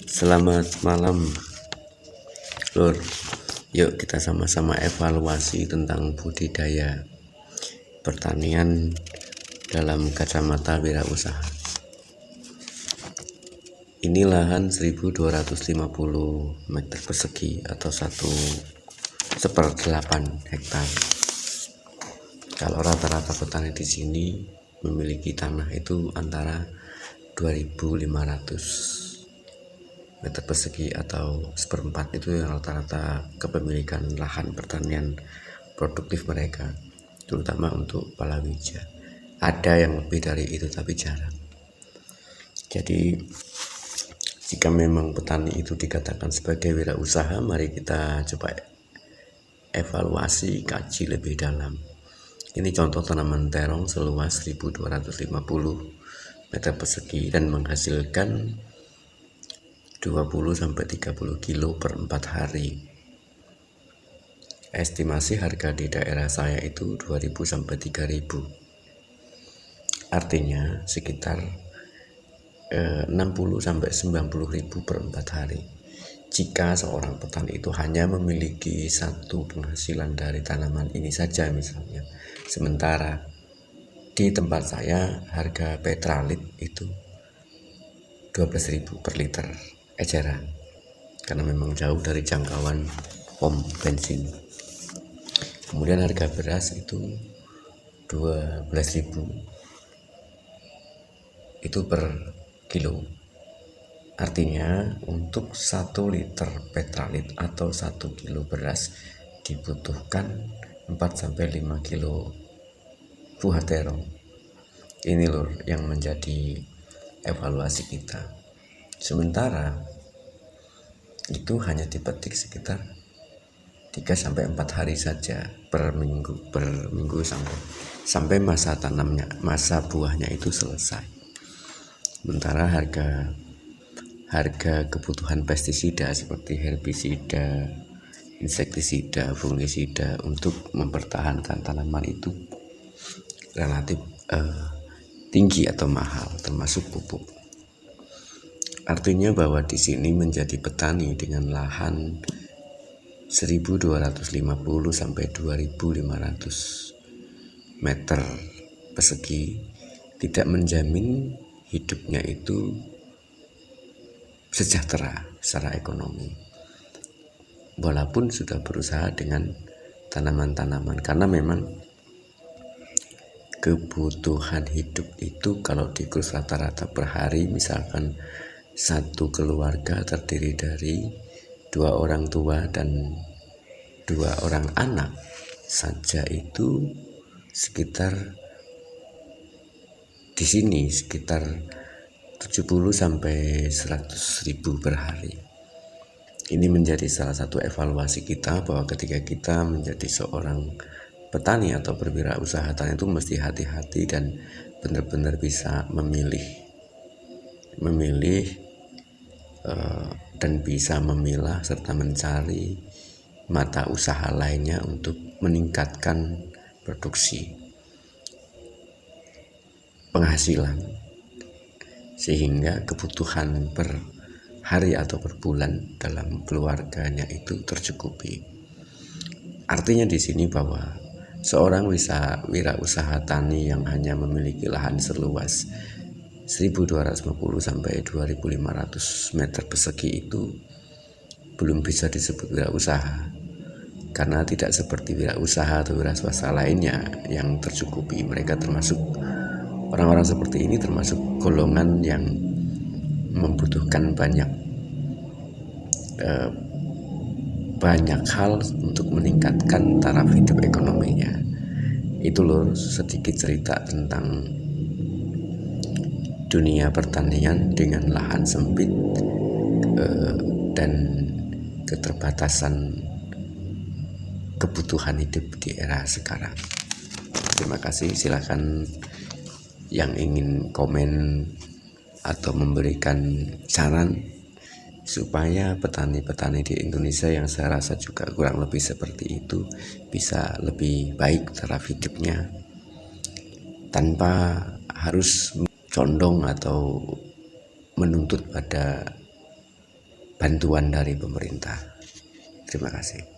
Selamat malam, Lur. Yuk kita sama-sama evaluasi tentang budidaya pertanian dalam kacamata wirausaha. Ini lahan 1250 meter persegi atau 1/8 hektar. Kalau rata-rata petani di sini memiliki tanah itu antara 2500 meter persegi atau 1/4, itu yang rata-rata kepemilikan lahan pertanian produktif mereka, terutama untuk palawija. Ada yang lebih dari itu tapi jarang. Jadi jika memang petani itu dikatakan sebagai wirausaha, mari kita coba evaluasi, kaji lebih dalam. Ini contoh tanaman terong seluas 1250 meter persegi dan menghasilkan 20-30 kilo per 4 hari. Estimasi harga di daerah saya itu 2000-3000. Artinya sekitar 60-90 ribu per 4 hari. Jika seorang petani itu hanya memiliki satu penghasilan dari tanaman ini saja misalnya. Sementara di tempat saya harga petralit itu 12.000 per liter eceran, karena memang jauh dari jangkauan pom bensin. Kemudian harga beras itu 12.000 itu per kilo. Artinya untuk 1 liter petralit atau 1 kilo beras dibutuhkan 4-5 kilo buah terong. Ini lur yang menjadi evaluasi kita. Sementara itu hanya dipetik sekitar 3-4 hari saja per minggu sampai masa tanamnya, masa buahnya itu selesai. Sementara harga kebutuhan pestisida seperti herbisida, insektisida, fungisida untuk mempertahankan tanaman itu relatif tinggi atau mahal, termasuk pupuk. Artinya bahwa di sini menjadi petani dengan lahan 1250 sampai 2500 meter persegi tidak menjamin hidupnya itu sejahtera secara ekonomi, walaupun sudah berusaha dengan tanaman-tanaman, karena memang kebutuhan hidup itu kalau dikurus rata-rata per hari, misalkan satu keluarga terdiri dari 2 orang tua dan 2 orang anak saja, itu sekitar di sini sekitar 70-100 ribu per hari. Ini menjadi salah satu evaluasi kita bahwa ketika kita menjadi seorang petani atau berwirausaha tani itu mesti hati-hati dan benar-benar bisa memilih dan bisa memilah serta mencari mata usaha lainnya untuk meningkatkan produksi penghasilan, sehingga kebutuhan per hari atau per bulan dalam keluarganya itu tercukupi. Artinya di sini bahwa seorang wirausaha tani yang hanya memiliki lahan seluas 1250 sampai 2500 meter persegi itu belum bisa disebut wirausaha, karena tidak seperti wirausaha atau wiraswasta lainnya yang tercukupi. Mereka termasuk orang-orang seperti ini termasuk golongan yang membutuhkan banyak hal untuk meningkatkan taraf hidup ekonominya. Itu loh sedikit cerita tentang dunia pertanian dengan lahan sempit dan keterbatasan kebutuhan hidup di era sekarang. Terima kasih. Silakan yang ingin komen atau memberikan saran supaya petani-petani di Indonesia, yang saya rasa juga kurang lebih seperti itu, bisa lebih baik taraf hidupnya tanpa harus condong atau menuntut pada bantuan dari pemerintah. Terima kasih.